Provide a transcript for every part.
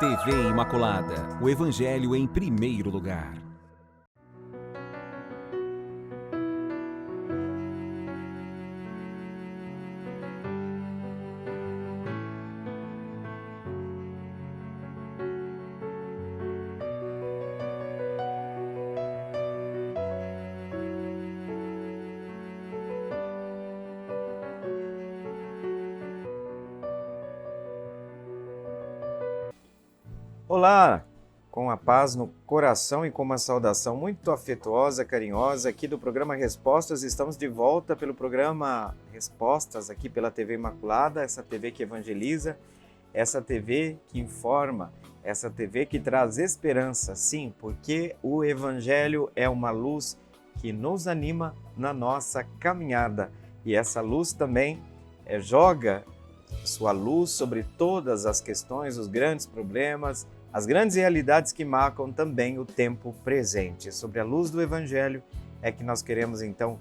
TV Imaculada, o Evangelho em primeiro lugar. Olá, com a paz no coração e com uma saudação muito afetuosa, carinhosa aqui do programa Respostas. Estamos de volta pelo programa Respostas aqui pela TV Imaculada, essa TV que evangeliza, essa TV que informa, essa TV que traz esperança, sim, porque o Evangelho é uma luz que nos anima na nossa caminhada e essa luz também joga sua luz sobre todas as questões, os grandes problemas, as grandes realidades que marcam também o tempo presente. Sobre a luz do Evangelho é que nós queremos então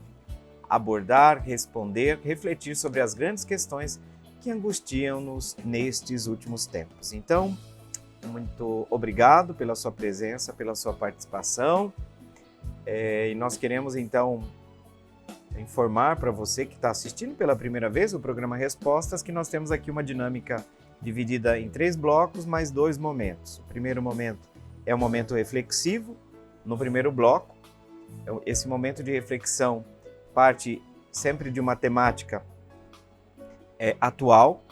abordar, responder, refletir sobre as grandes questões que angustiam-nos nestes últimos tempos. Então, muito obrigado pela sua presença, pela sua participação. E nós queremos então informar para você que está assistindo pela primeira vez o programa Respostas que nós temos aqui uma dinâmica dividida em 3 blocos, mais 2 momentos. O primeiro momento é um momento reflexivo. No primeiro bloco, esse momento de reflexão parte sempre de uma temática atual,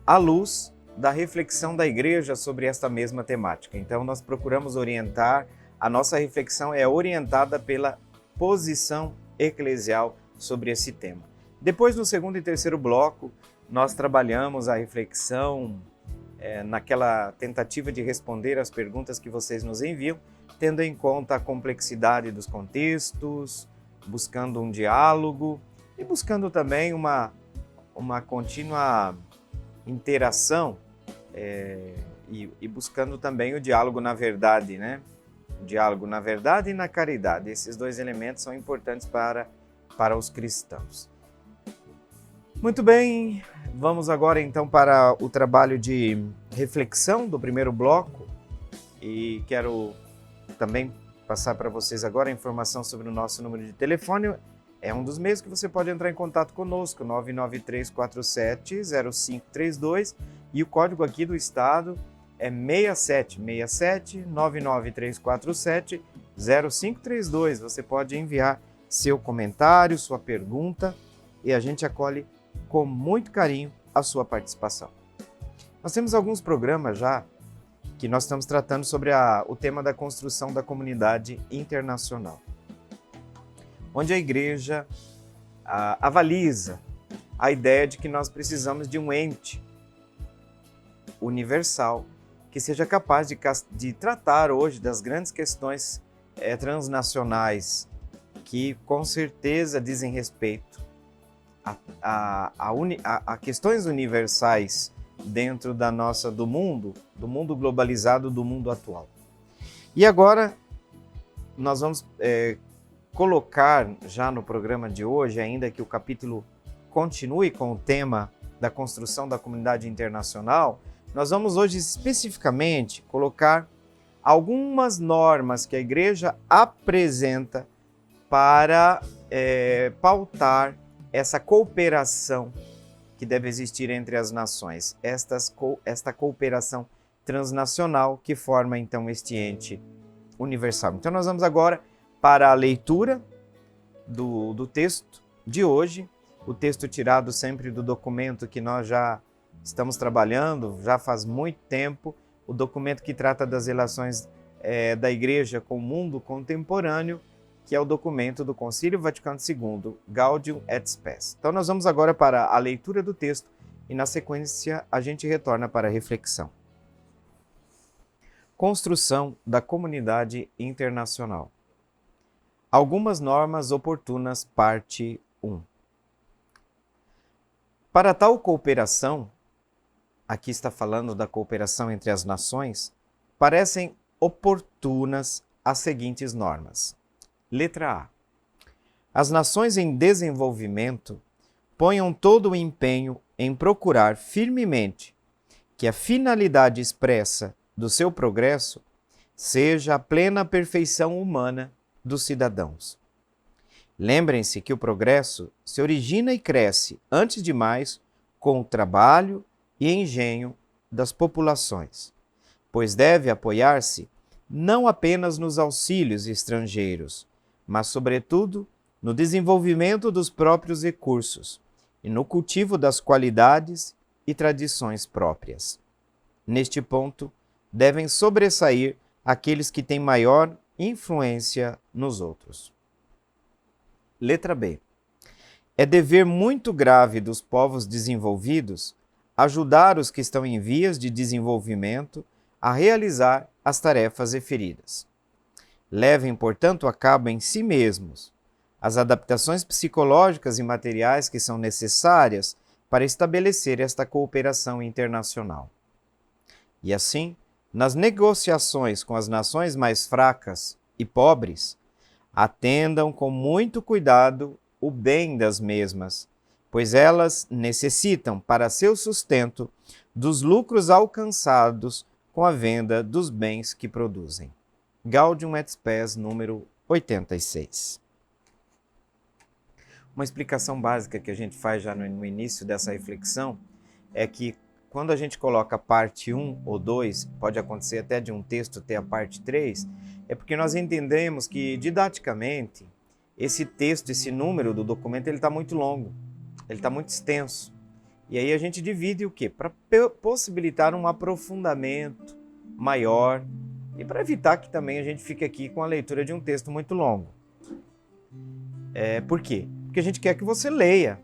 à luz da reflexão da Igreja sobre esta mesma temática. Então, nós procuramos orientar, a nossa reflexão é orientada pela posição eclesial sobre esse tema. Depois, no segundo e terceiro bloco, nós trabalhamos a reflexão naquela tentativa de responder às perguntas que vocês nos enviam, tendo em conta a complexidade dos contextos, buscando um diálogo e buscando também uma contínua interação e buscando também o diálogo na verdade, né? O diálogo na verdade e na caridade. Esses 2 elementos são importantes para os cristãos. Muito bem, vamos agora então para o trabalho de reflexão do primeiro bloco e quero também passar para vocês agora a informação sobre o nosso número de telefone. É um dos meios que você pode entrar em contato conosco, 993470532 e o código aqui do estado é 6767 993470532. Você pode enviar seu comentário, sua pergunta e a gente acolhe com muito carinho a sua participação. Nós temos alguns programas já que nós estamos tratando sobre o tema da construção da comunidade internacional, onde a Igreja avaliza a ideia de que nós precisamos de um ente universal que seja capaz de tratar hoje das grandes questões transnacionais que com certeza dizem respeito a questões universais dentro do mundo globalizado, do mundo atual. E agora nós vamos colocar já no programa de hoje, ainda que o capítulo continue com o tema da construção da comunidade internacional, nós vamos hoje especificamente colocar algumas normas que a Igreja apresenta para pautar essa cooperação que deve existir entre as nações, esta cooperação transnacional que forma então este ente universal. Então nós vamos agora para a leitura do texto de hoje, o texto tirado sempre do documento que nós já estamos trabalhando, já faz muito tempo, o documento que trata das relações da Igreja com o mundo contemporâneo, que é o documento do Concílio Vaticano II, Gaudium et Spes. Então nós vamos agora para a leitura do texto e na sequência a gente retorna para a reflexão. Construção da comunidade internacional. Algumas normas oportunas, parte 1. Para tal cooperação, aqui está falando da cooperação entre as nações, parecem oportunas as seguintes normas. Letra A. As nações em desenvolvimento ponham todo o empenho em procurar firmemente que a finalidade expressa do seu progresso seja a plena perfeição humana dos cidadãos. Lembrem-se que o progresso se origina e cresce, antes de mais, com o trabalho e engenho das populações, pois deve apoiar-se não apenas nos auxílios estrangeiros, mas, sobretudo, no desenvolvimento dos próprios recursos e no cultivo das qualidades e tradições próprias. Neste ponto, devem sobressair aqueles que têm maior influência nos outros. Letra B. É dever muito grave dos povos desenvolvidos ajudar os que estão em vias de desenvolvimento a realizar as tarefas referidas. Levem, portanto, a cabo em si mesmos as adaptações psicológicas e materiais que são necessárias para estabelecer esta cooperação internacional. E assim, nas negociações com as nações mais fracas e pobres, atendam com muito cuidado o bem das mesmas, pois elas necessitam para seu sustento dos lucros alcançados com a venda dos bens que produzem. Gaudium et Spes, número 86. Uma explicação básica que a gente faz já no início dessa reflexão é que quando a gente coloca parte 1 ou 2, pode acontecer até de um texto ter a parte 3, é porque nós entendemos que, didaticamente, esse texto, esse número do documento, ele está muito longo, ele está muito extenso. E aí a gente divide o quê? Para possibilitar um aprofundamento maior e para evitar que também a gente fique aqui com a leitura de um texto muito longo. Por quê? Porque a gente quer que você leia,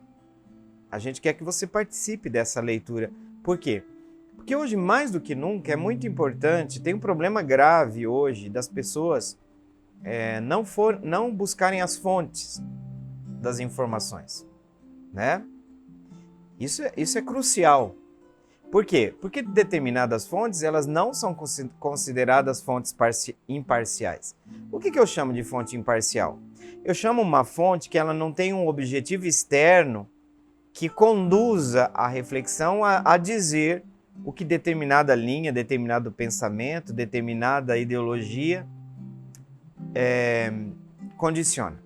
a gente quer que você participe dessa leitura. Por quê? Porque hoje, mais do que nunca, é muito importante, tem um problema grave hoje das pessoas não buscarem as fontes das informações, né? Isso é crucial. Por quê? Porque determinadas fontes elas não são consideradas fontes imparciais. O que eu chamo de fonte imparcial? Eu chamo uma fonte que ela não tem um objetivo externo que conduza a reflexão a dizer o que determinada linha, determinado pensamento, determinada ideologia condiciona.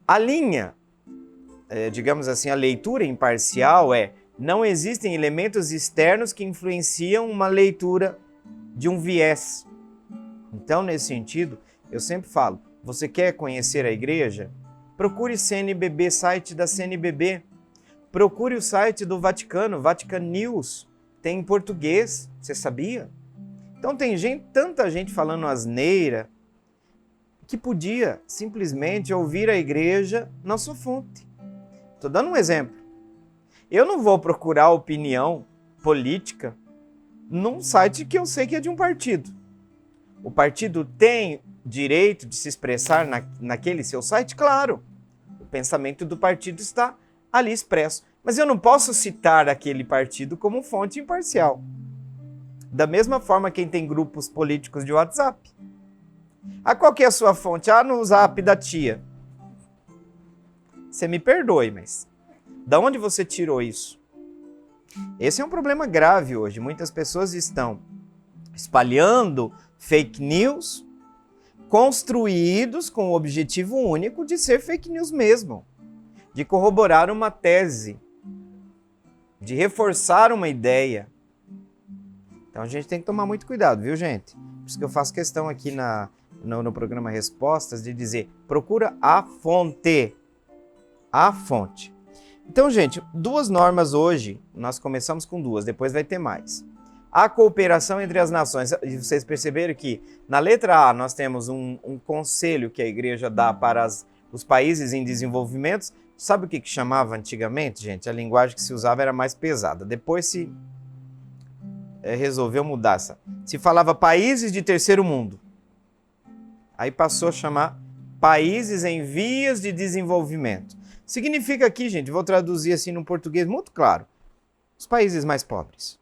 A linha, digamos assim, a leitura imparcial não existem elementos externos que influenciam uma leitura de um viés. Então, nesse sentido, eu sempre falo, você quer conhecer a igreja? Procure CNBB, site da CNBB. Procure o site do Vaticano, Vatican News. Tem em português, você sabia? Então tem tanta gente falando asneira, que podia simplesmente ouvir a igreja na sua fonte. Estou dando um exemplo. Eu não vou procurar opinião política num site que eu sei que é de um partido. O partido tem direito de se expressar naquele seu site? Claro. O pensamento do partido está ali expresso. Mas eu não posso citar aquele partido como fonte imparcial. Da mesma forma, quem tem grupos políticos de WhatsApp. Qual que é a sua fonte? No Zap da tia. Você me perdoe, mas da onde você tirou isso? Esse é um problema grave hoje. Muitas pessoas estão espalhando fake news construídos com o objetivo único de ser fake news mesmo, de corroborar uma tese, de reforçar uma ideia. Então a gente tem que tomar muito cuidado, viu, gente? Por isso que eu faço questão aqui no programa Respostas de dizer, procura a fonte. A fonte. Então, gente, 2 normas hoje, nós começamos com 2, depois vai ter mais. A cooperação entre as nações. E vocês perceberam que na letra A nós temos um conselho que a igreja dá para os países em desenvolvimento. Sabe o que chamava antigamente, gente? A linguagem que se usava era mais pesada. Depois se resolveu mudar essa. Se falava países de terceiro mundo. Aí passou a chamar países em vias de desenvolvimento. Significa aqui, gente, vou traduzir assim no português muito claro, os países mais pobres.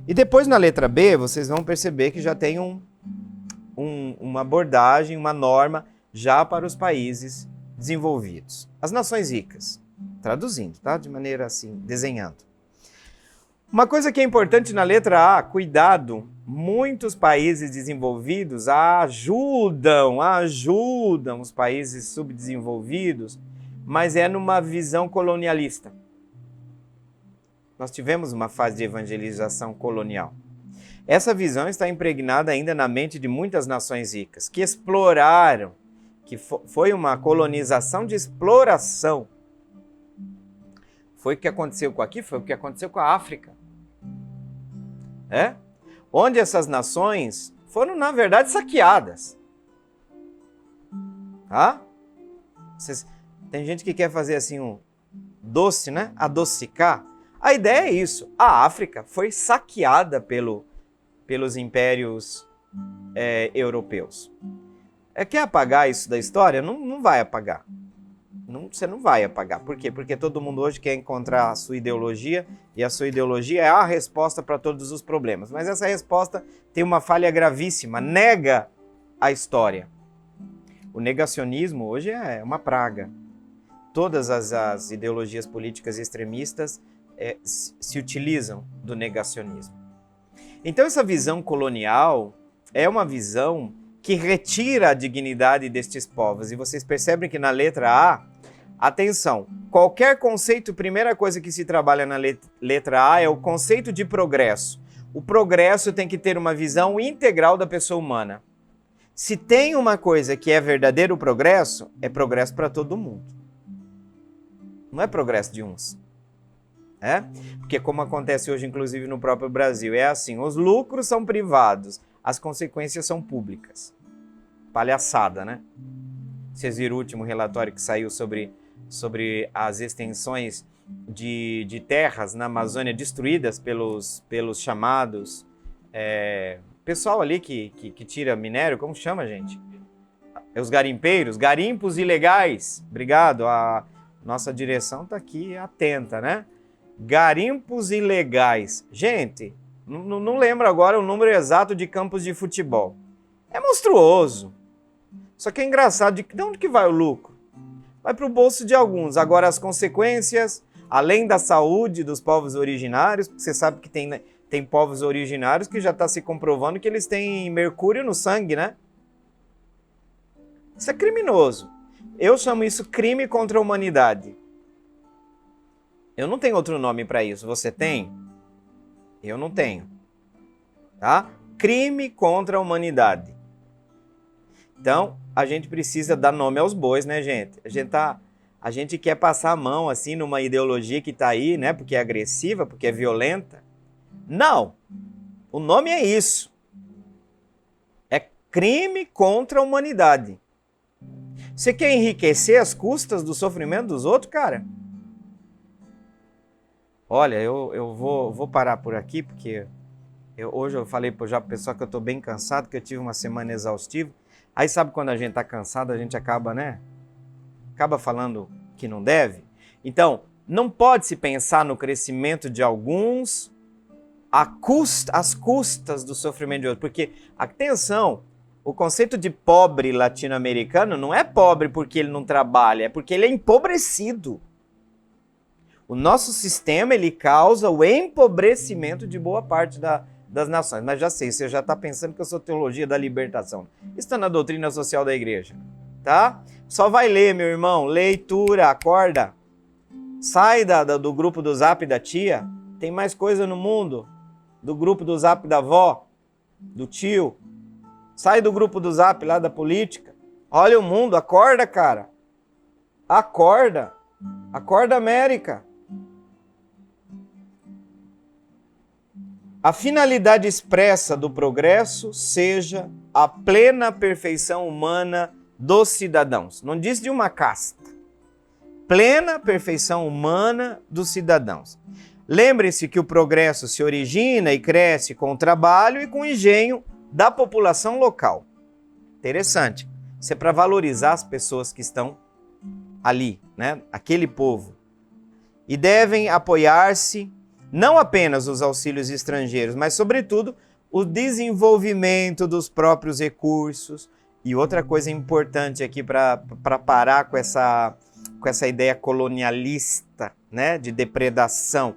E depois na letra B, vocês vão perceber que já tem uma abordagem, uma norma já para os países desenvolvidos. As nações ricas, traduzindo, tá? De maneira assim, desenhando. Uma coisa que é importante na letra A, cuidado, muitos países desenvolvidos ajudam os países subdesenvolvidos, mas é numa visão colonialista. Nós tivemos uma fase de evangelização colonial. Essa visão está impregnada ainda na mente de muitas nações ricas, que exploraram, que foi uma colonização de exploração. Foi o que aconteceu com aqui, foi o que aconteceu com a África. Onde essas nações foram, na verdade, saqueadas. Tá? Tem gente que quer fazer assim um doce, né? Adocicar. A ideia é isso. A África foi saqueada pelos impérios europeus. Quer apagar isso da história? Não vai apagar. Você não vai apagar. Por quê? Porque todo mundo hoje quer encontrar a sua ideologia, e a sua ideologia é a resposta para todos os problemas. Mas essa resposta tem uma falha gravíssima, nega a história. O negacionismo hoje é uma praga. Todas as ideologias políticas extremistas se utilizam do negacionismo. Então essa visão colonial é uma visão que retira a dignidade destes povos. E vocês percebem que na letra A, atenção, qualquer conceito, primeira coisa que se trabalha na letra A é o conceito de progresso. O progresso tem que ter uma visão integral da pessoa humana. Se tem uma coisa que é verdadeiro progresso, é progresso para todo mundo. Não é progresso de uns. Porque como acontece hoje, inclusive no próprio Brasil, é assim, os lucros são privados, as consequências são públicas. Palhaçada, né? Vocês viram o último relatório que saiu sobre as extensões de terras na Amazônia destruídas pelos chamados... pessoal ali que tira minério, como chama, gente? Os garimpeiros, garimpos ilegais. Obrigado, a nossa direção está aqui atenta, né? Garimpos ilegais. Gente, não lembro agora o número exato de campos de futebol. É monstruoso. Só que é engraçado, de onde que vai o lucro? Vai para o bolso de alguns. Agora as consequências, além da saúde dos povos originários, porque você sabe que tem povos originários que já está se comprovando que eles têm mercúrio no sangue, né? Isso é criminoso. Eu chamo isso crime contra a humanidade. Eu não tenho outro nome para isso. Você tem? Eu não tenho. Tá? Crime contra a humanidade. Então, a gente precisa dar nome aos bois, né, gente? A gente quer passar a mão assim numa ideologia que está aí, né? Porque é agressiva, porque é violenta. Não. O nome é isso. É crime contra a humanidade. Você quer enriquecer às custas do sofrimento dos outros, cara? Olha, eu vou parar por aqui, porque hoje eu falei já pro pessoal que eu estou bem cansado, que eu tive uma semana exaustiva. Aí sabe quando a gente está cansado, a gente acaba, né? Acaba falando que não deve. Então, não pode se pensar no crescimento de alguns às custas do sofrimento de outros. Porque, atenção, o conceito de pobre latino-americano não é pobre porque ele não trabalha, é porque ele é empobrecido. O nosso sistema, ele causa o empobrecimento de boa parte das nações. Mas já sei, você já está pensando que eu sou teologia da libertação. Isso está na doutrina social da igreja, tá? Só vai ler, meu irmão, leitura, acorda. Sai do grupo do Zap da tia, tem mais coisa no mundo. Do grupo do Zap da avó, do tio. Sai do grupo do Zap lá da política. Olha o mundo, acorda, cara. Acorda. Acorda, América. A finalidade expressa do progresso seja a plena perfeição humana dos cidadãos. Não diz de uma casta. Plena perfeição humana dos cidadãos. Lembre-se que o progresso se origina e cresce com o trabalho e com o engenho da população local. Interessante. Isso é para valorizar as pessoas que estão ali, né? Aquele povo. E devem apoiar-se não apenas os auxílios estrangeiros, mas, sobretudo, o desenvolvimento dos próprios recursos. E outra coisa importante aqui para parar com essa ideia colonialista, né, de depredação.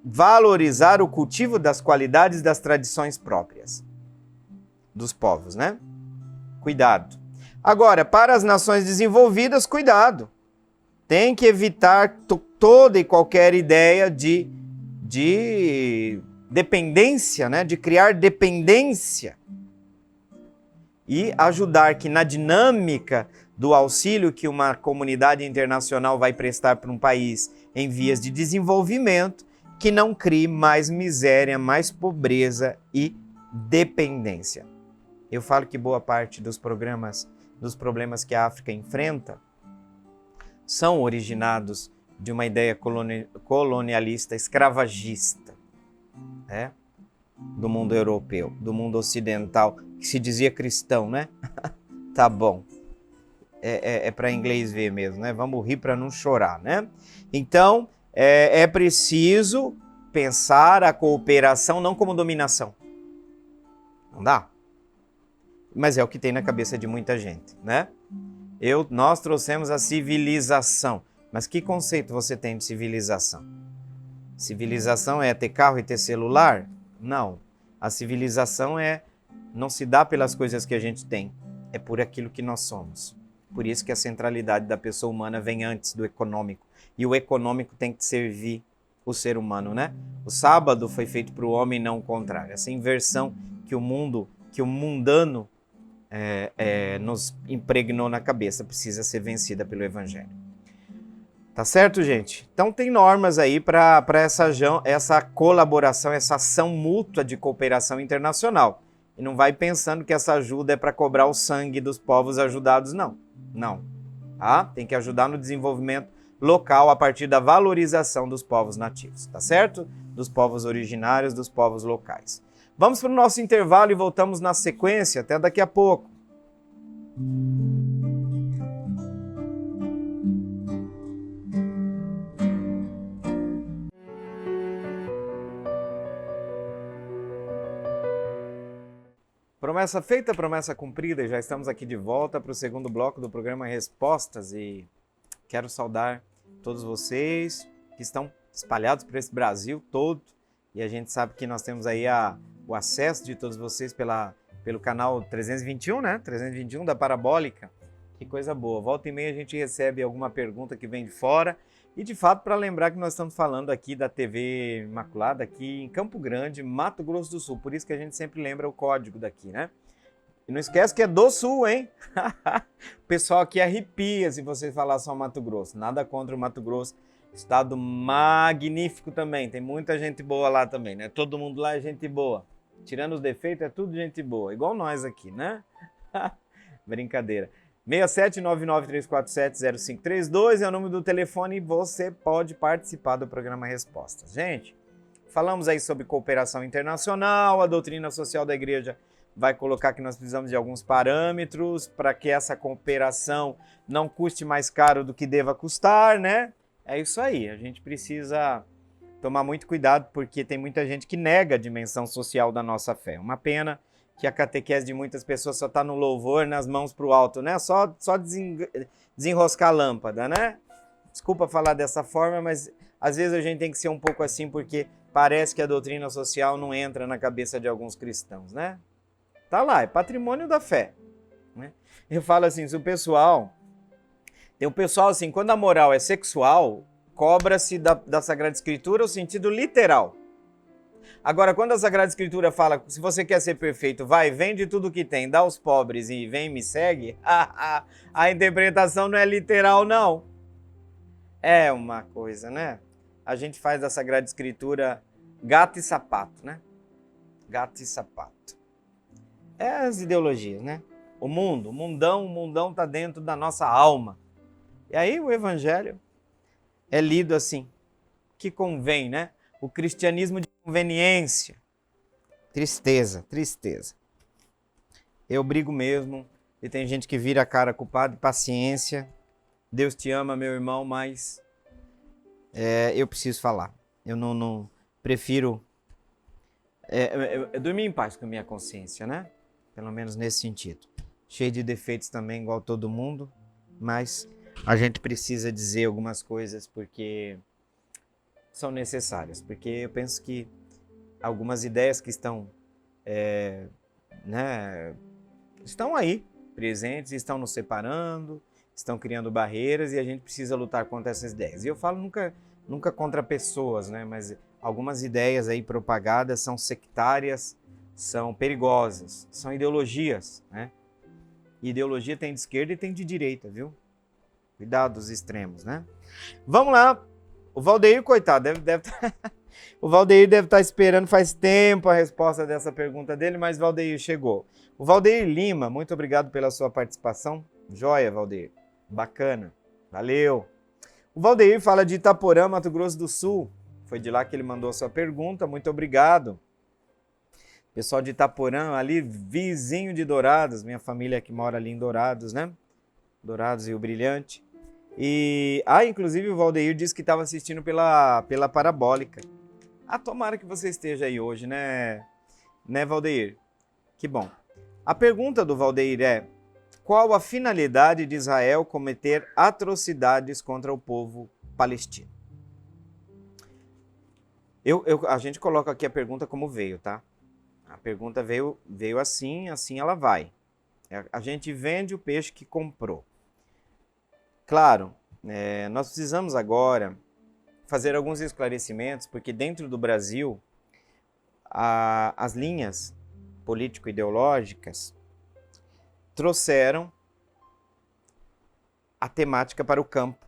valorizar o cultivo das qualidades das tradições próprias dos povos, né? Cuidado. Agora, para as nações desenvolvidas, cuidado. Tem que evitar toda e qualquer ideia de dependência, né? De criar dependência. E ajudar que na dinâmica do auxílio que uma comunidade internacional vai prestar para um país em vias de desenvolvimento, que não crie mais miséria, mais pobreza e dependência. Eu falo que boa parte dos problemas que a África enfrenta são originados de uma ideia colonialista, escravagista, né? Do mundo europeu, do mundo ocidental, que se dizia cristão, né? Tá bom. É para inglês ver mesmo, né? Vamos rir para não chorar, né? Então, é preciso pensar a cooperação não como dominação. Não dá? Mas é o que tem na cabeça de muita gente, né? Nós trouxemos a civilização. Mas que conceito você tem de civilização? Civilização é ter carro e ter celular? Não. A civilização não se dá pelas coisas que a gente tem, é por aquilo que nós somos. Por isso que a centralidade da pessoa humana vem antes do econômico. E o econômico tem que servir o ser humano, né? O sábado foi feito para o homem, não o contrário. Essa inversão que o mundano nos impregnou na cabeça precisa ser vencida pelo Evangelho. Tá certo, gente? Então tem normas aí para essa colaboração, essa ação mútua de cooperação internacional. E não vai pensando que essa ajuda é para cobrar o sangue dos povos ajudados, não. Não. Tá? Tem que ajudar no desenvolvimento local a partir da valorização dos povos nativos, tá certo? Dos povos originários, dos povos locais. Vamos para o nosso intervalo e voltamos na sequência. Até daqui a pouco. Promessa feita, promessa cumprida, e já estamos aqui de volta para o segundo bloco do programa Respostas e quero saudar todos vocês que estão espalhados por esse Brasil todo e a gente sabe que nós temos aí o acesso de todos vocês pelo canal 321, né? 321 da Parabólica. Que coisa boa. Volta e meia a gente recebe alguma pergunta que vem de fora. E de fato, para lembrar que nós estamos falando aqui da TV Imaculada, aqui em Campo Grande, Mato Grosso do Sul. Por isso que a gente sempre lembra o código daqui, né? E não esquece que é do Sul, hein? O pessoal aqui arrepia se você falar só Mato Grosso. Nada contra o Mato Grosso. Estado magnífico também. Tem muita gente boa lá também, né? Todo mundo lá é gente boa. Tirando os defeitos, é tudo gente boa. Igual nós aqui, né? Brincadeira. 67993470532 é o número do telefone e você pode participar do programa Respostas. Gente, falamos aí sobre cooperação internacional, a doutrina social da igreja vai colocar que nós precisamos de alguns parâmetros para que essa cooperação não custe mais caro do que deva custar, né? É isso aí, a gente precisa tomar muito cuidado porque tem muita gente que nega a dimensão social da nossa fé. Uma pena que a catequese de muitas pessoas só está no louvor, nas mãos para o alto, né? Só desenroscar a lâmpada, né? Desculpa falar dessa forma, mas às vezes a gente tem que ser um pouco assim, porque parece que a doutrina social não entra na cabeça de alguns cristãos, né? Tá lá, é patrimônio da fé, né? Eu falo assim, se o pessoal... Tem um pessoal assim, quando a moral é sexual, cobra-se da Sagrada Escritura o sentido literal. Agora, quando a Sagrada Escritura fala, se você quer ser perfeito, vai, vende tudo que tem, dá aos pobres e vem e me segue, a interpretação não é literal, não. É uma coisa, né? A gente faz da Sagrada Escritura gato e sapato, né? Gato e sapato. É as ideologias, né? O mundão tá dentro da nossa alma. E aí o Evangelho é lido assim, que convém, né? O cristianismo de conveniência. Tristeza, tristeza. Eu brigo mesmo, e tem gente que vira a cara culpada, paciência. Deus te ama, meu irmão, mas eu preciso falar. Eu não prefiro dormir em paz com a minha consciência, né? Pelo menos nesse sentido. Cheio de defeitos também, igual todo mundo, mas a gente precisa dizer algumas coisas porque são necessárias, porque eu penso que algumas ideias que estão, estão aí presentes, estão nos separando, estão criando barreiras e a gente precisa lutar contra essas ideias. E eu falo nunca contra pessoas, né? Mas algumas ideias aí propagadas são sectárias, são perigosas, são ideologias, né? Ideologia tem de esquerda e tem de direita, viu? Cuidado dos extremos, né? Vamos lá. O Valdeir, coitado, o Valdeir deve estar esperando faz tempo a resposta dessa pergunta dele, mas Valdeir chegou. O Valdeir Lima, muito obrigado pela sua participação. Joia, Valdeir. Bacana. Valeu. O Valdeir fala de Itaporã, Mato Grosso do Sul. Foi de lá que ele mandou a sua pergunta. Muito obrigado. Pessoal de Itaporã, ali vizinho de Dourados. Minha família que mora ali em Dourados, né? Dourados e o Brilhante. E, inclusive o Valdeir disse que estava assistindo pela Parabólica. Tomara que você esteja aí hoje, né, Valdeir? Que bom. A pergunta do Valdeir é: qual a finalidade de Israel cometer atrocidades contra o povo palestino? A gente coloca aqui a pergunta como veio, tá? A pergunta veio assim ela vai. A gente vende o peixe que comprou. Claro, nós precisamos agora fazer alguns esclarecimentos, porque dentro do Brasil, as linhas político-ideológicas trouxeram a temática para o campo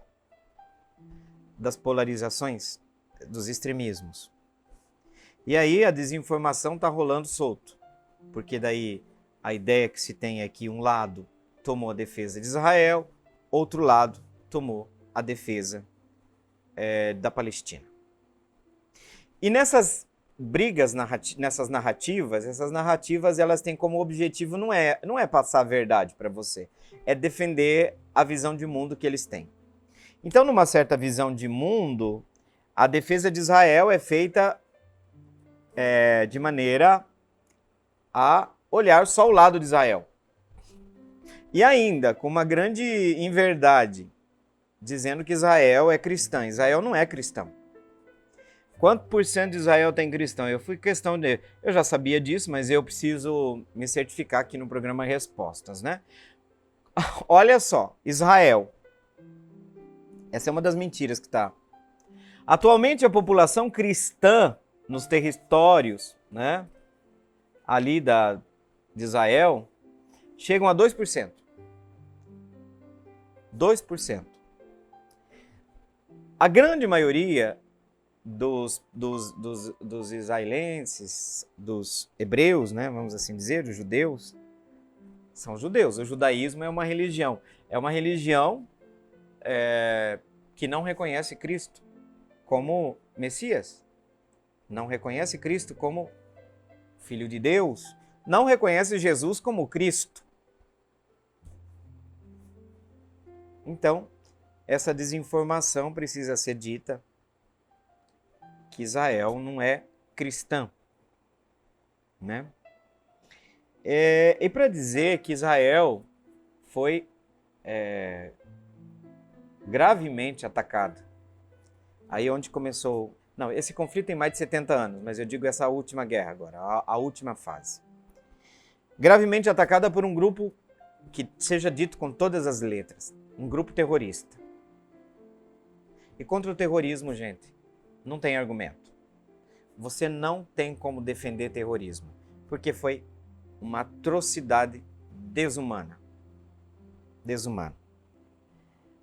das polarizações, dos extremismos. E aí a desinformação está rolando solto, porque daí a ideia que se tem é que um lado tomou a defesa de Israel, outro lado tomou a defesa da Palestina. E nessas brigas, essas narrativas elas têm como objetivo não é passar a verdade para você, é defender a visão de mundo que eles têm. Então, numa certa visão de mundo, a defesa de Israel é feita de maneira a olhar só o lado de Israel. E ainda, com uma grande inverdade, dizendo que Israel é cristã. Israel não é cristão. Quanto por cento de Israel tem cristão? Eu já sabia disso, mas eu preciso me certificar aqui no programa Respostas, né? Olha só, Israel. Essa é uma das mentiras que está. Atualmente a população cristã nos territórios, né, ali de Israel, chegam a 2%. 2%. A grande maioria dos israelenses, dos hebreus, né, vamos assim dizer, dos judeus, são judeus. O judaísmo é uma religião. É uma religião que não reconhece Cristo como Messias. Não reconhece Cristo como Filho de Deus. Não reconhece Jesus como Cristo. Então, essa desinformação precisa ser dita, que Israel não é cristã, né? E para dizer que Israel foi gravemente atacado, aí onde começou... Não, esse conflito tem mais de 70 anos, mas eu digo essa última guerra agora, a última fase. Gravemente atacada por um grupo que seja dito com todas as letras, um grupo terrorista. E contra o terrorismo, gente, não tem argumento. Você não tem como defender terrorismo, porque foi uma atrocidade desumana. Desumana.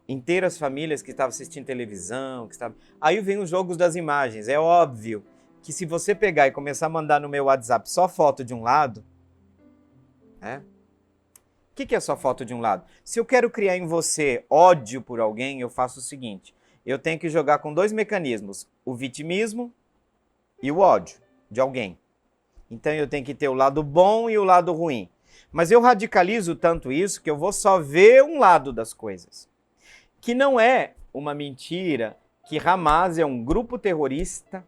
Inteiras famílias que estavam assistindo televisão, Aí vem os jogos das imagens. É óbvio que se você pegar e começar a mandar no meu WhatsApp só foto de um lado, né? O que é só foto de um lado? Se eu quero criar em você ódio por alguém, eu faço o seguinte: eu tenho que jogar com dois mecanismos, o vitimismo e o ódio de alguém. Então eu tenho que ter o lado bom e o lado ruim. Mas eu radicalizo tanto isso que eu vou só ver um lado das coisas. Que não é uma mentira que Hamas é um grupo terrorista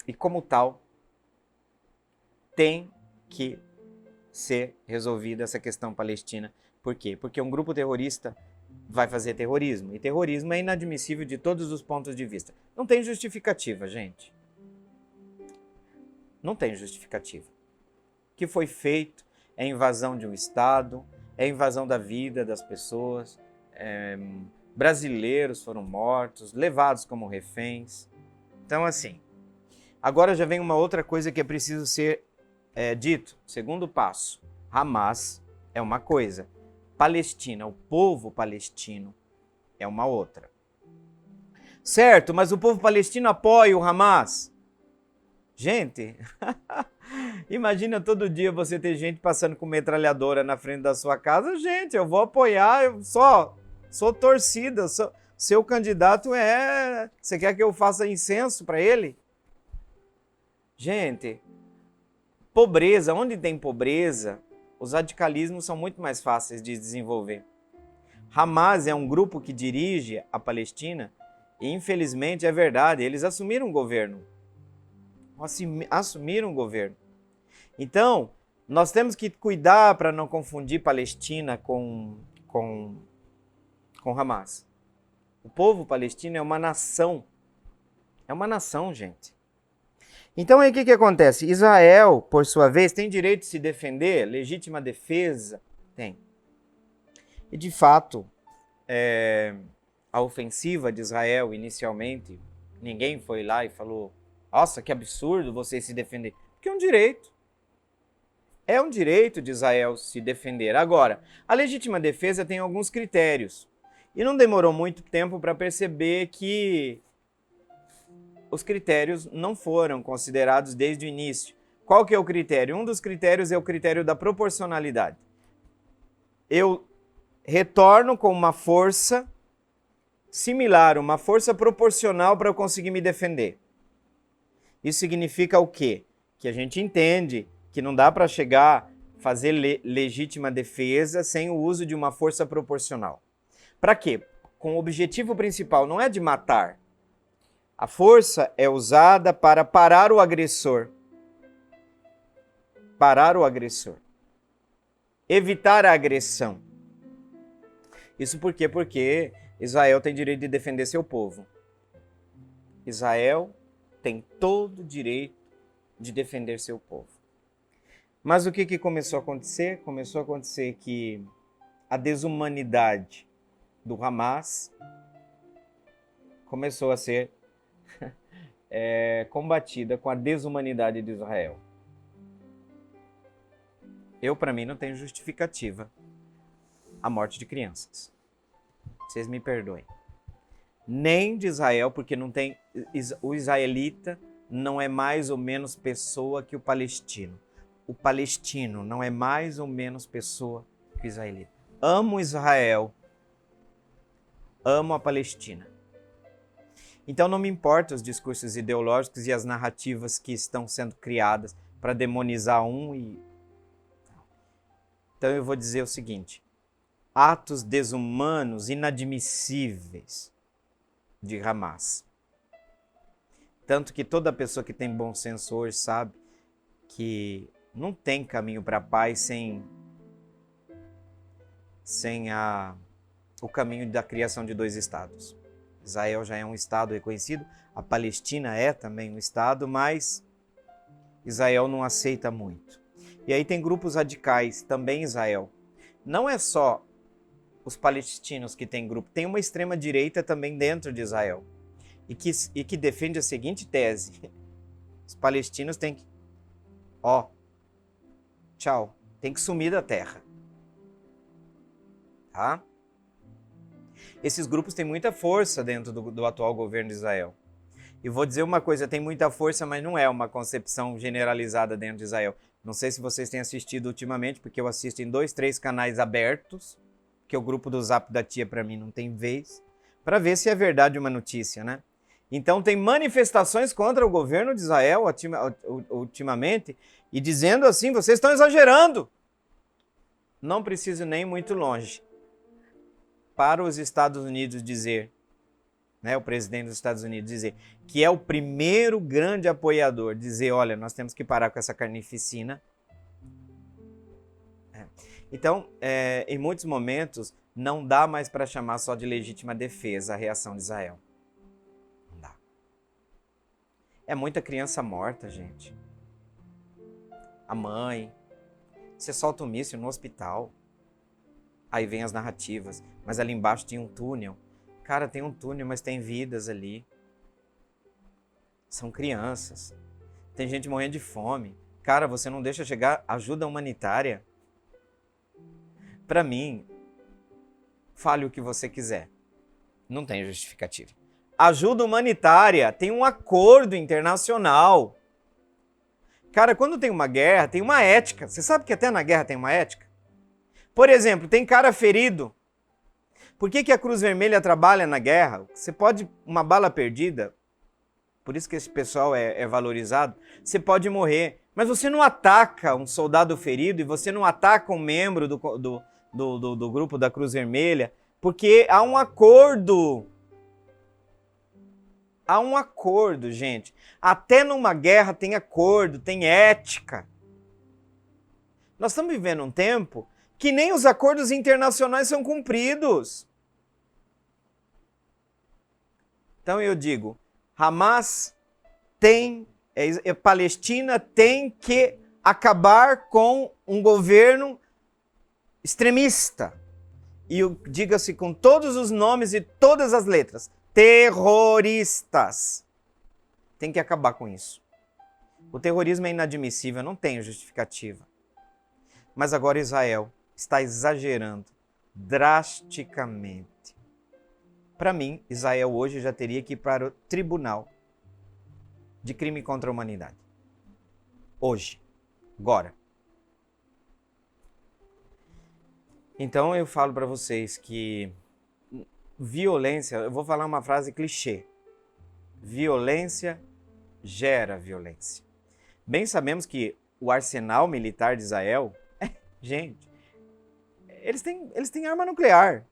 e, como tal, tem que ser resolvida essa questão palestina. Por quê? Porque um grupo terrorista vai fazer terrorismo. E terrorismo é inadmissível de todos os pontos de vista. Não tem justificativa, gente. Não tem justificativa. O que foi feito é invasão de um Estado, é invasão da vida das pessoas, brasileiros foram mortos, levados como reféns. Então, assim, agora já vem uma outra coisa que é preciso ser dito. Segundo passo, Hamas é uma coisa, Palestina, o povo palestino é uma outra. Certo, mas o povo palestino apoia o Hamas. Gente, imagina todo dia você ter gente passando com metralhadora na frente da sua casa. Gente, eu vou apoiar, eu sou torcida, seu candidato Você quer que eu faça incenso para ele? Gente, pobreza, onde tem pobreza, os radicalismos são muito mais fáceis de desenvolver. Hamas é um grupo que dirige a Palestina e, infelizmente, é verdade, eles assumiram o governo. Assumiram o governo. Então, nós temos que cuidar para não confundir Palestina com Hamas. O povo palestino é uma nação. É uma nação, gente. Então, aí o que acontece? Israel, por sua vez, tem direito de se defender? Legítima defesa? Tem. E, de fato, a ofensiva de Israel, inicialmente, ninguém foi lá e falou: nossa, que absurdo você se defender. Porque é um direito. É um direito de Israel se defender. Agora, a legítima defesa tem alguns critérios. E não demorou muito tempo para perceber que os critérios não foram considerados desde o início. Qual que é o critério? Um dos critérios é o critério da proporcionalidade. Eu retorno com uma força similar, uma força proporcional para eu conseguir me defender. Isso significa o quê? Que a gente entende que não dá para chegar a fazer legítima defesa sem o uso de uma força proporcional. Para quê? Com o objetivo principal não é de matar. A força é usada para parar o agressor. Parar o agressor. Evitar a agressão. Isso por quê? Porque Israel tem direito de defender seu povo. Israel tem todo o direito de defender seu povo. Mas o que começou a acontecer? Começou a acontecer que a desumanidade do Hamas começou a ser combatida com a desumanidade de Israel. Para mim, não tenho justificativa a morte de crianças. Vocês me perdoem. Nem de Israel, porque não tem. O israelita não é mais ou menos pessoa que o palestino. O palestino não é mais ou menos pessoa que o israelita. Amo Israel. Amo a Palestina. Então não me importam os discursos ideológicos e as narrativas que estão sendo criadas para demonizar um e... Então eu vou dizer o seguinte: atos desumanos, inadmissíveis de Hamas. Tanto que toda pessoa que tem bom senso hoje sabe que não tem caminho para a paz sem o caminho da criação de dois estados. Israel já é um estado reconhecido, a Palestina é também um estado, mas Israel não aceita muito. E aí tem grupos radicais, também em Israel. Não é só os palestinos que têm grupo, tem uma extrema-direita também dentro de Israel. E que defende a seguinte tese: os palestinos têm que... tchau, tem que sumir da terra. Tá? Esses grupos têm muita força dentro do atual governo de Israel. E vou dizer uma coisa, tem muita força, mas não é uma concepção generalizada dentro de Israel. Não sei se vocês têm assistido ultimamente, porque eu assisto em 2, 3 canais abertos, que o grupo do Zap da Tia para mim não tem vez, para ver se é verdade uma notícia, né? Então tem manifestações contra o governo de Israel ultimamente, e dizendo assim: vocês estão exagerando. Não preciso nem ir muito longe para os Estados Unidos dizer, né, o presidente dos Estados Unidos dizer, que é o primeiro grande apoiador, dizer: olha, nós temos que parar com essa carnificina. Então, em muitos momentos, não dá mais para chamar só de legítima defesa a reação de Israel. Não dá. É muita criança morta, gente. A mãe. Você solta um míssil no hospital. Aí vem as narrativas. Mas ali embaixo tinha um túnel. Cara, tem um túnel, mas tem vidas ali. São crianças. Tem gente morrendo de fome. Cara, você não deixa chegar ajuda humanitária? Para mim, fale o que você quiser. Não tem justificativa. Ajuda humanitária tem um acordo internacional. Cara, quando tem uma guerra, tem uma ética. Você sabe que até na guerra tem uma ética? Por exemplo, tem cara ferido. Por que a Cruz Vermelha trabalha na guerra? Você pode, uma bala perdida, por isso que esse pessoal é valorizado, você pode morrer. Mas você não ataca um soldado ferido e você não ataca um membro do grupo da Cruz Vermelha, porque há um acordo. Há um acordo, gente. Até numa guerra tem acordo, tem ética. Nós estamos vivendo um tempo que nem os acordos internacionais são cumpridos. Então eu digo, Hamas Palestina tem que acabar com um governo extremista. E diga-se com todos os nomes e todas as letras. Terroristas. Tem que acabar com isso. O terrorismo é inadmissível, não tem justificativa. Mas agora Israel está exagerando drasticamente. Para mim, Israel hoje já teria que ir para o tribunal de crime contra a humanidade. Hoje. Agora. Então eu falo para vocês que violência, eu vou falar uma frase clichê. Violência gera violência. Bem sabemos que o arsenal militar de Israel, gente, eles têm arma nuclear.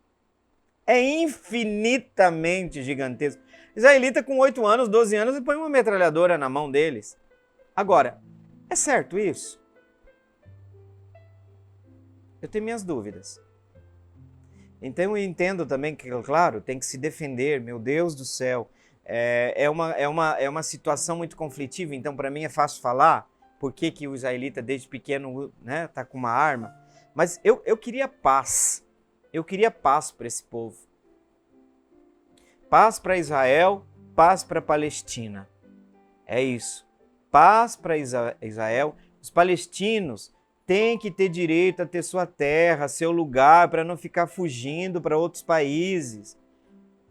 É infinitamente gigantesco. Israelita com 8 anos, 12 anos e põe uma metralhadora na mão deles. Agora, é certo isso? Eu tenho minhas dúvidas. Então eu entendo também que, claro, tem que se defender, meu Deus do céu. É uma situação muito conflitiva, então para mim é fácil falar por que o israelita desde pequeno tá com uma arma. Mas eu queria paz. Eu queria paz para esse povo. Paz para Israel, paz para a Palestina. É isso. Paz para Israel. Os palestinos têm que ter direito a ter sua terra, seu lugar, para não ficar fugindo para outros países,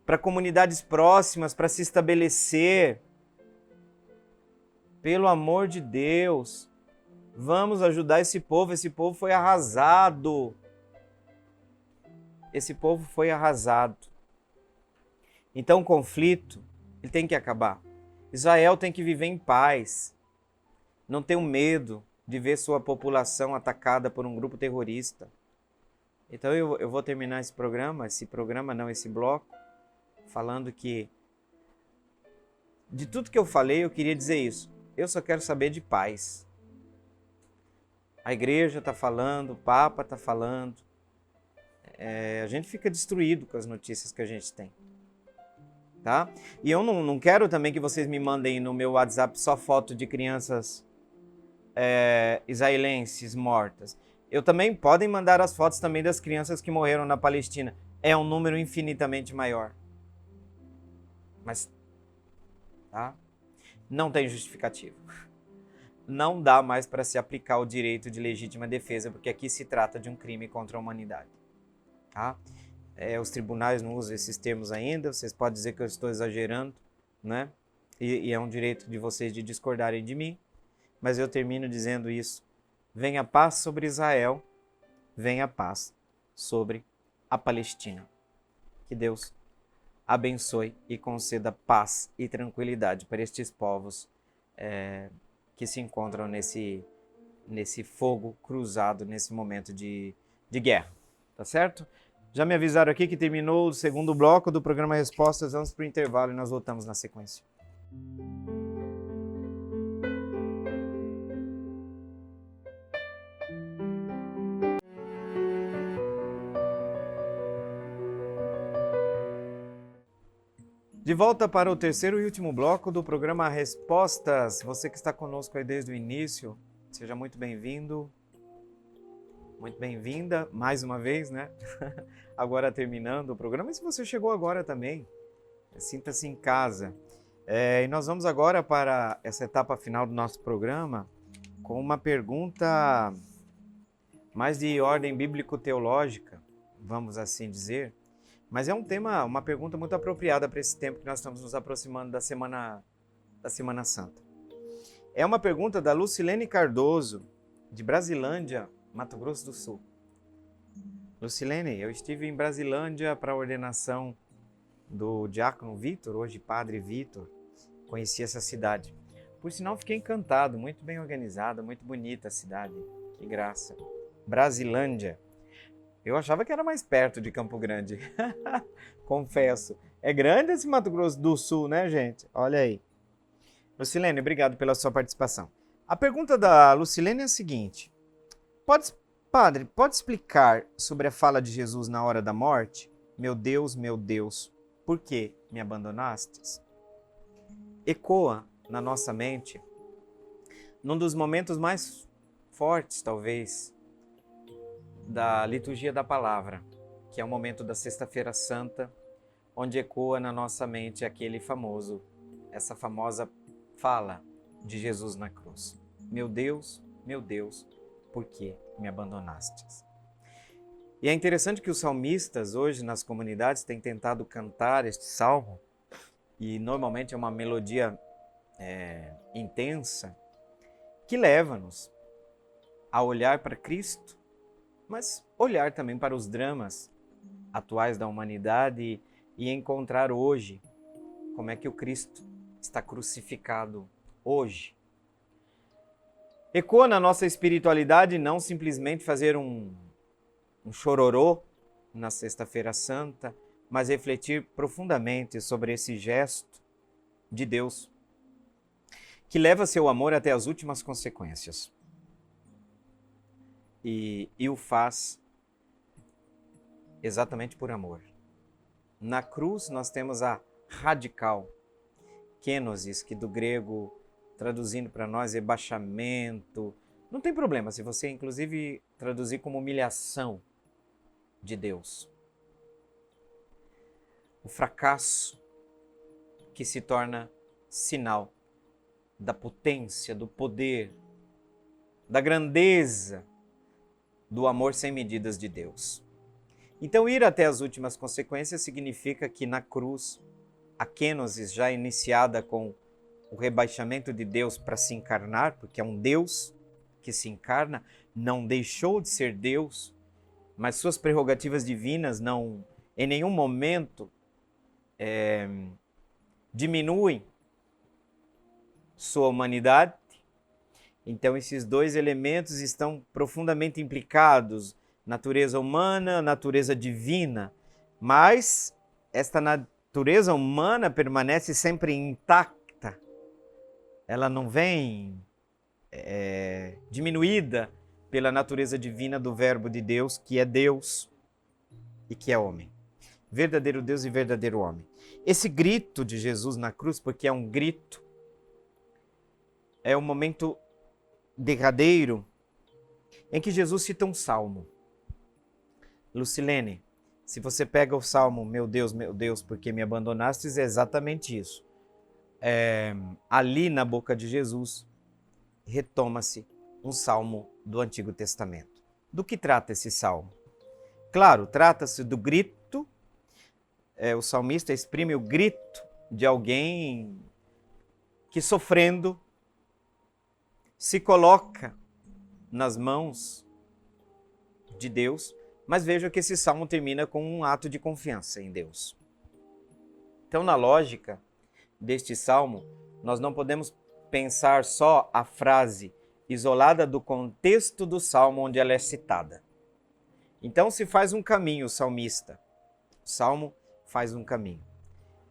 para comunidades próximas, para se estabelecer. Pelo amor de Deus, vamos ajudar esse povo. Esse povo foi arrasado. Esse povo foi arrasado. Então o conflito, ele tem que acabar. Israel tem que viver em paz. Não ter medo de ver sua população atacada por um grupo terrorista. Então eu vou terminar esse bloco, falando que de tudo que eu falei, eu queria dizer isso. Eu só quero saber de paz. A igreja está falando, o Papa está falando. A gente fica destruído com as notícias que a gente tem. Tá? E eu não quero também que vocês me mandem no meu WhatsApp só foto de crianças israelenses mortas. Eu também podem mandar as fotos também das crianças que morreram na Palestina. É um número infinitamente maior. Mas, tá? Não tem justificativa. Não dá mais para se aplicar o direito de legítima defesa, porque aqui se trata de um crime contra a humanidade. Tá? Os tribunais não usam esses termos ainda, vocês podem dizer que eu estou exagerando, né? E é um direito de vocês de discordarem de mim, mas eu termino dizendo isso. Venha paz sobre Israel, venha paz sobre a Palestina. Que Deus abençoe e conceda paz e tranquilidade para estes povos que se encontram nesse fogo cruzado, nesse momento de guerra. Tá certo? Já me avisaram aqui que terminou o segundo bloco do programa Respostas. Vamos para o intervalo e nós voltamos na sequência. De volta para o terceiro e último bloco do programa Respostas. Você que está conosco aí desde o início, seja muito bem-vindo, muito bem-vinda, mais uma vez, né? Agora terminando o programa. E se você chegou agora também, sinta-se em casa. E nós vamos agora para essa etapa final do nosso programa com uma pergunta mais de ordem bíblico-teológica, vamos assim dizer. Mas é um tema, uma pergunta muito apropriada para esse tempo que nós estamos nos aproximando da Semana Santa. É uma pergunta da Lucilene Cardoso, de Brasilândia, Mato Grosso do Sul. Lucilene, eu estive em Brasilândia para a ordenação do diácono Vitor, hoje padre Vitor. Conheci essa cidade. Por sinal, fiquei encantado, muito bem organizada, muito bonita a cidade. Que graça. Brasilândia. Eu achava que era mais perto de Campo Grande. Confesso. É grande esse Mato Grosso do Sul, né, gente? Olha aí. Lucilene, obrigado pela sua participação. A pergunta da Lucilene é a seguinte. Padre, pode explicar sobre a fala de Jesus na hora da morte? Meu Deus, por que me abandonastes? Ecoa na nossa mente, num dos momentos mais fortes, talvez, da liturgia da palavra, que é o momento da Sexta-feira Santa, onde ecoa na nossa mente essa famosa fala de Jesus na cruz. Meu Deus, por que me abandonastes? E é interessante que os salmistas hoje nas comunidades têm tentado cantar este salmo, e normalmente é uma melodia intensa, que leva-nos a olhar para Cristo, mas olhar também para os dramas atuais da humanidade e encontrar hoje como é que o Cristo está crucificado hoje. Ecoa na nossa espiritualidade não simplesmente fazer um chororô na Sexta-feira Santa, mas refletir profundamente sobre esse gesto de Deus que leva seu amor até as últimas consequências. E o faz exatamente por amor. Na cruz nós temos a radical kenosis, que do grego, traduzindo para nós, é baixamento. Não tem problema se você, inclusive, traduzir como humilhação de Deus. O fracasso que se torna sinal da potência, do poder, da grandeza, do amor sem medidas de Deus. Então, ir até as últimas consequências significa que na cruz, a kenosis já iniciada com o rebaixamento de Deus para se encarnar, porque é um Deus que se encarna, não deixou de ser Deus, mas suas prerrogativas divinas não, em nenhum momento, diminuem sua humanidade. Então, esses dois elementos estão profundamente implicados, natureza humana, natureza divina, mas esta natureza humana permanece sempre intacta, ela não vem diminuída pela natureza divina do Verbo de Deus, que é Deus e que é homem. Verdadeiro Deus e verdadeiro homem. Esse grito de Jesus na cruz, porque é um grito, é um momento derradeiro em que Jesus cita um salmo. Lucilene, se você pega o salmo, meu Deus, por que me abandonastes, é exatamente isso. Ali na boca de Jesus, retoma-se um salmo do Antigo Testamento. Do que trata esse salmo? Claro, trata-se do grito, o salmista exprime o grito de alguém que, sofrendo, se coloca nas mãos de Deus, mas veja que esse salmo termina com um ato de confiança em Deus. Então, na lógica deste salmo, nós não podemos pensar só a frase isolada do contexto do salmo onde ela é citada. Então, se faz um caminho, o salmista. O salmo faz um caminho.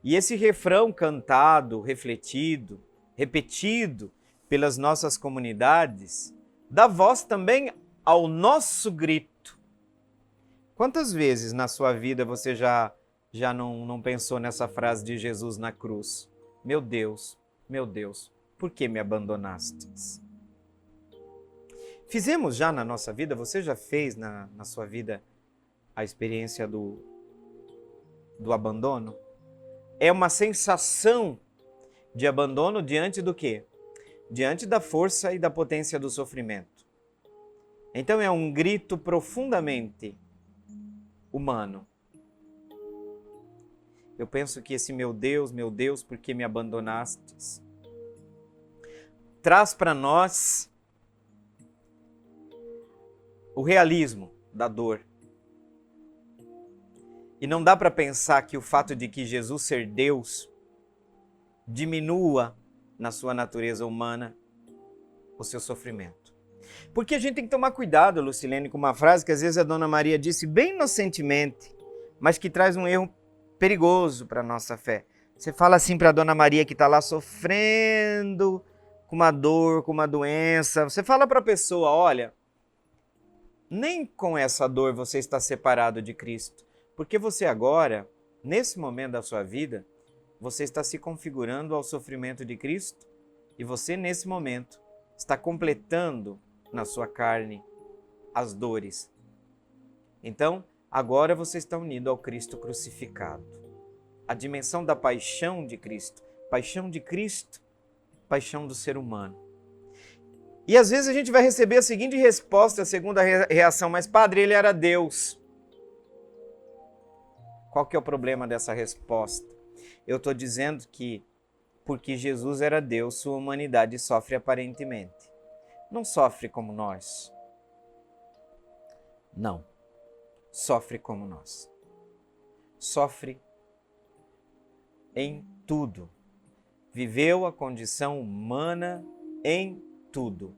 E esse refrão cantado, refletido, repetido pelas nossas comunidades, dá voz também ao nosso grito. Quantas vezes na sua vida você já já não pensou nessa frase de Jesus na cruz? Meu Deus, por que me abandonastes? Fizemos já na nossa vida, você já fez na sua vida a experiência do abandono? É uma sensação de abandono diante do quê? Diante da força e da potência do sofrimento. Então é um grito profundamente humano. Eu penso que esse meu Deus, por que me abandonastes? Traz para nós o realismo da dor. E não dá para pensar que o fato de que Jesus ser Deus diminua na sua natureza humana o seu sofrimento. Porque a gente tem que tomar cuidado, Lucilene, com uma frase que às vezes a Dona Maria disse bem inocentemente, mas que traz um erro perigoso para a nossa fé. Você fala assim para a Dona Maria que está lá sofrendo com uma dor, com uma doença. Você fala para a pessoa, olha, nem com essa dor você está separado de Cristo. Porque você agora, nesse momento da sua vida, você está se configurando ao sofrimento de Cristo e você, nesse momento, está completando na sua carne as dores. Então, agora você está unido ao Cristo crucificado. A dimensão da paixão de Cristo, paixão do ser humano. E às vezes a gente vai receber a seguinte resposta, a segunda reação, mas Padre, ele era Deus. Qual que é o problema dessa resposta? Eu estou dizendo que, porque Jesus era Deus, sua humanidade sofre aparentemente. Não sofre como nós. Não. Sofre como nós. Sofre em tudo. Viveu a condição humana em tudo,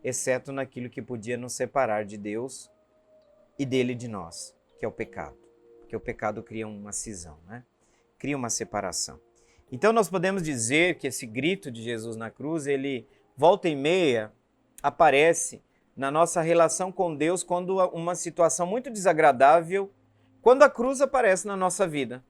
exceto naquilo que podia nos separar de Deus e dele de nós, que é o pecado. Porque o pecado cria uma cisão, né? Cria uma separação. Então nós podemos dizer que esse grito de Jesus na cruz, ele volta e meia aparece na nossa relação com Deus quando uma situação muito desagradável, quando a cruz aparece na nossa vida.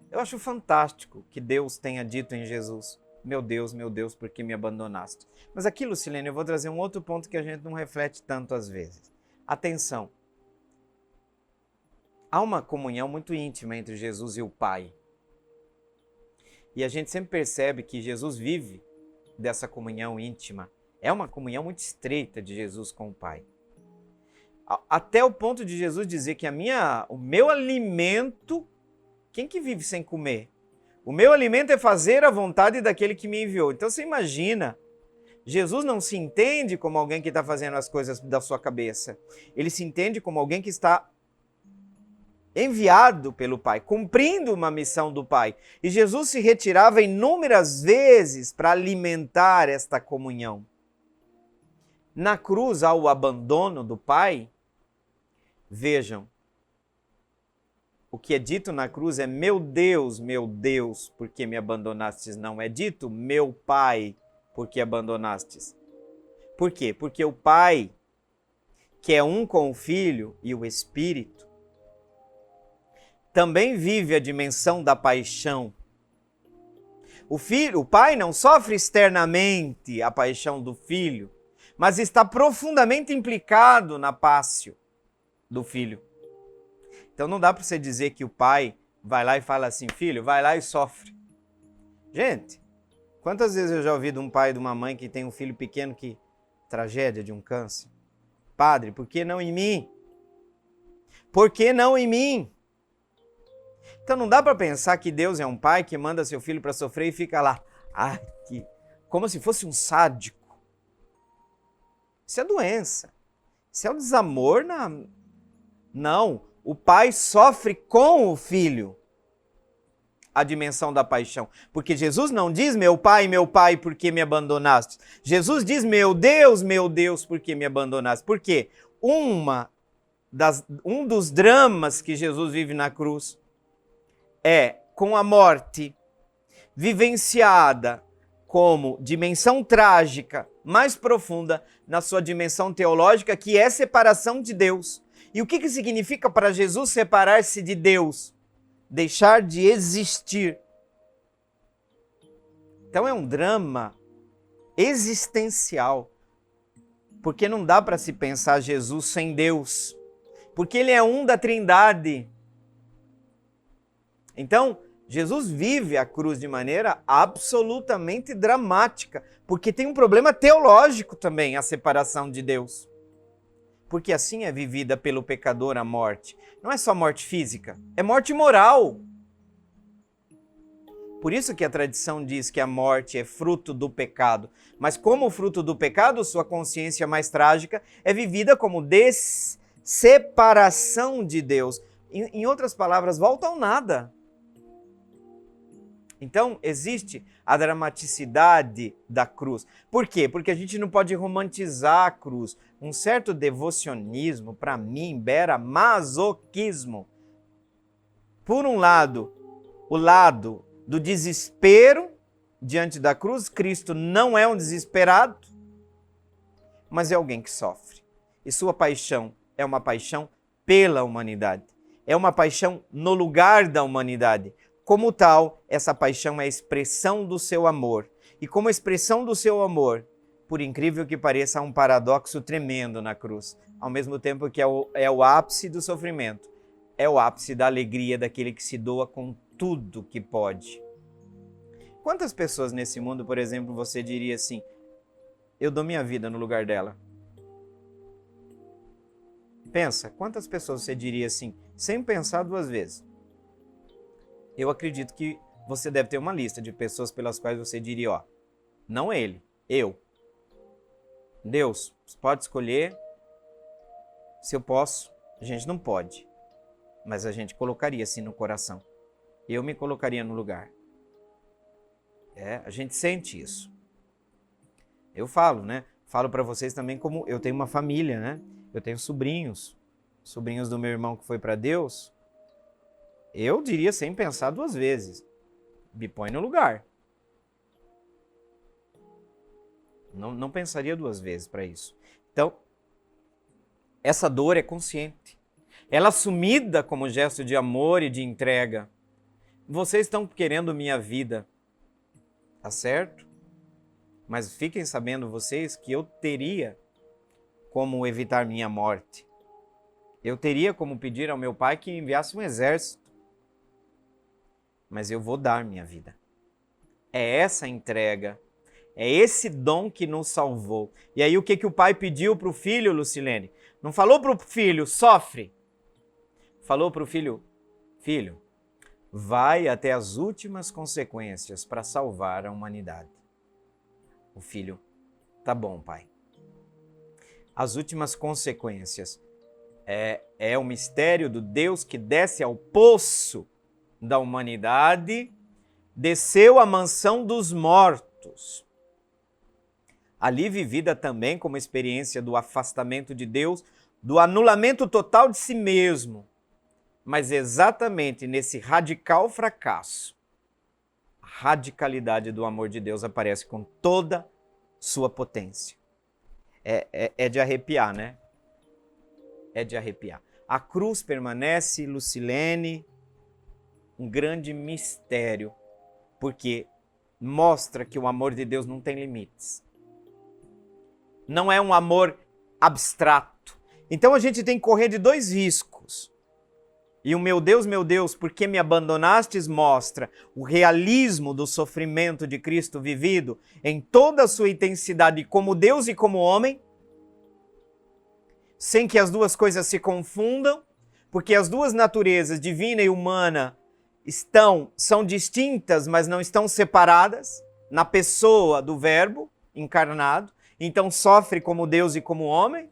Eu acho fantástico que Deus tenha dito em Jesus, meu Deus, por que me abandonaste? Mas aqui, Lucilene, eu vou trazer um outro ponto que a gente não reflete tanto às vezes. Atenção. Há uma comunhão muito íntima entre Jesus e o Pai. E a gente sempre percebe que Jesus vive dessa comunhão íntima. É uma comunhão muito estreita de Jesus com o Pai. Até o ponto de Jesus dizer que o meu alimento, quem que vive sem comer? O meu alimento é fazer a vontade daquele que me enviou. Então você imagina, Jesus não se entende como alguém que está fazendo as coisas da sua cabeça. Ele se entende como alguém que está enviado pelo Pai, cumprindo uma missão do Pai. E Jesus se retirava inúmeras vezes para alimentar esta comunhão. Na cruz, ao abandono do Pai, vejam, o que é dito na cruz é meu Deus, por que me abandonastes? Não é dito meu Pai, por que abandonastes? Por quê? Porque o Pai, que é um com o Filho e o Espírito, também vive a dimensão da paixão. O Pai não sofre externamente a paixão do Filho, mas está profundamente implicado na pássio do Filho. Então não dá para você dizer que o pai vai lá e fala assim, filho, vai lá e sofre. Gente, quantas vezes eu já ouvi de um pai e de uma mãe que tem um filho pequeno que tragédia de um câncer? Padre, por que não em mim? Por que não em mim? Então não dá para pensar que Deus é um pai que manda seu filho para sofrer e fica lá, como se fosse um sádico. Isso é doença. Isso é um desamor Não. O pai sofre com o filho a dimensão da paixão. Porque Jesus não diz, meu pai, por que me abandonaste? Jesus diz, meu Deus, por que me abandonaste? Por quê? Um dos dramas que Jesus vive na cruz é com a morte vivenciada como dimensão trágica mais profunda na sua dimensão teológica, que é separação de Deus. E o que significa para Jesus separar-se de Deus? Deixar de existir. Então é um drama existencial, porque não dá para se pensar Jesus sem Deus, porque ele é um da Trindade. Então, Jesus vive a cruz de maneira absolutamente dramática, porque tem um problema teológico também, a separação de Deus. Porque assim é vivida pelo pecador a morte. Não é só morte física, é morte moral. Por isso que a tradição diz que a morte é fruto do pecado. Mas como fruto do pecado, sua consciência mais trágica é vivida como separação de Deus. Em outras palavras, volta ao nada. Então, existe a dramaticidade da cruz. Por quê? Porque a gente não pode romantizar a cruz. Um certo devocionismo, para mim, beira masoquismo. Por um lado, o lado do desespero diante da cruz. Cristo não é um desesperado, mas é alguém que sofre. E sua paixão é uma paixão pela humanidade. É uma paixão no lugar da humanidade. Como tal, essa paixão é a expressão do seu amor. E como expressão do seu amor, por incrível que pareça, há um paradoxo tremendo na cruz. Ao mesmo tempo que é o ápice do sofrimento, é o ápice da alegria daquele que se doa com tudo que pode. Quantas pessoas nesse mundo, por exemplo, você diria assim, eu dou minha vida no lugar dela? Pensa, quantas pessoas você diria assim, sem pensar duas vezes? Eu acredito que você deve ter uma lista de pessoas pelas quais você diria, ó, não ele, eu. Deus, você pode escolher se eu posso. A gente não pode, mas a gente colocaria assim no coração. Eu me colocaria no lugar. A gente sente isso. Eu falo, né? Falo para vocês também como eu tenho uma família, né? Eu tenho sobrinhos do meu irmão que foi para Deus. Eu diria sem pensar duas vezes, me põe no lugar. Não pensaria duas vezes para isso. Então, essa dor é consciente. Ela é assumida como gesto de amor e de entrega. Vocês estão querendo minha vida, tá certo? Mas fiquem sabendo vocês que eu teria como evitar minha morte. Eu teria como pedir ao meu pai que enviasse um exército. Mas eu vou dar minha vida. É essa entrega, é esse dom que nos salvou. E aí o que o pai pediu para o filho, Lucilene? Não falou para o filho, sofre. Falou para o filho, filho, vai até as últimas consequências para salvar a humanidade. O filho, tá bom, pai. As últimas consequências é o mistério do Deus que desce ao poço da humanidade, desceu à mansão dos mortos. Ali vivida também como experiência do afastamento de Deus, do anulamento total de si mesmo. Mas exatamente nesse radical fracasso, a radicalidade do amor de Deus aparece com toda sua potência. É de arrepiar, né? É de arrepiar. A cruz permanece, Lucilene, um grande mistério, porque mostra que o amor de Deus não tem limites. Não é um amor abstrato. Então a gente tem que correr de dois riscos. E o meu Deus, por que me abandonastes? Mostra o realismo do sofrimento de Cristo vivido em toda a sua intensidade como Deus e como homem, sem que as duas coisas se confundam, porque as duas naturezas, divina e humana, são distintas, mas não estão separadas na pessoa do Verbo encarnado. Então sofre como Deus e como homem,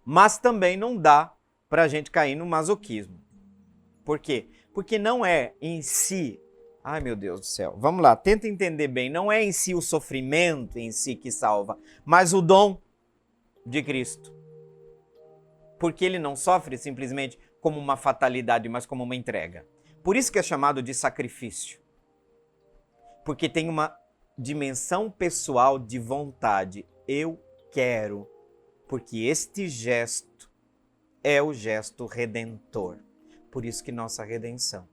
mas também não dá para a gente cair no masoquismo. Por quê? Porque não é em si, ai meu Deus do céu, vamos lá, tenta entender bem, não é em si o sofrimento em si que salva, mas o dom de Cristo. Porque ele não sofre simplesmente como uma fatalidade, mas como uma entrega. Por isso que é chamado de sacrifício. Porque tem uma dimensão pessoal de vontade. Eu quero porque este gesto é o gesto redentor. Por isso que nossa redenção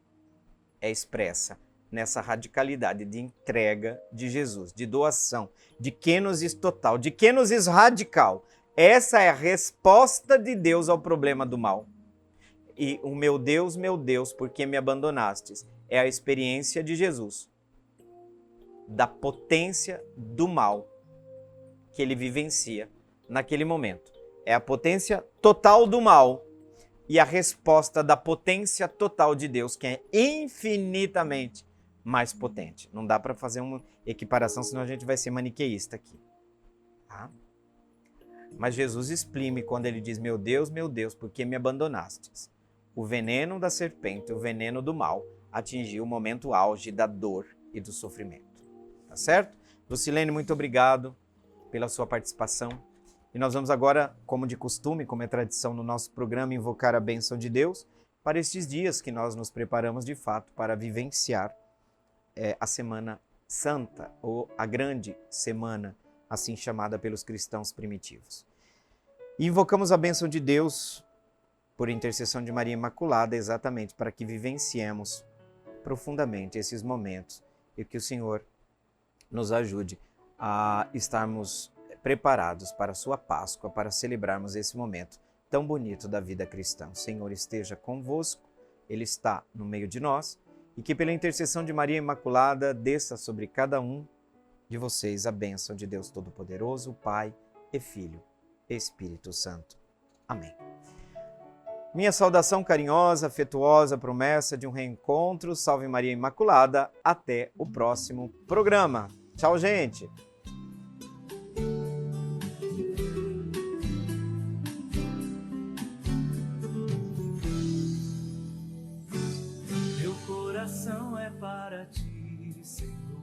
é expressa nessa radicalidade de entrega de Jesus, de doação, de kenosis total, de kenosis radical. Essa é a resposta de Deus ao problema do mal. E o meu Deus, por que me abandonastes? É a experiência de Jesus, da potência do mal que ele vivencia naquele momento. É a potência total do mal e a resposta da potência total de Deus, que é infinitamente mais potente. Não dá para fazer uma equiparação, senão a gente vai ser maniqueísta aqui. Tá? Mas Jesus exprime quando ele diz, meu Deus, por que me abandonastes? O veneno da serpente, o veneno do mal, atingiu o momento auge da dor e do sofrimento. Tá certo? Lucilene, muito obrigado pela sua participação. E nós vamos agora, como de costume, como é tradição no nosso programa, invocar a bênção de Deus para estes dias que nós nos preparamos de fato para vivenciar a Semana Santa, ou a Grande Semana, assim chamada pelos cristãos primitivos. E invocamos a bênção de Deus por intercessão de Maria Imaculada, exatamente para que vivenciemos profundamente esses momentos e que o Senhor nos ajude a estarmos preparados para a sua Páscoa, para celebrarmos esse momento tão bonito da vida cristã. O Senhor esteja convosco, Ele está no meio de nós, e que pela intercessão de Maria Imaculada desça sobre cada um de vocês a bênção de Deus Todo-Poderoso, Pai e Filho e Espírito Santo. Amém. Minha saudação carinhosa, afetuosa, promessa de um reencontro. Salve Maria Imaculada. Até o próximo programa. Tchau, gente! Meu coração é para ti.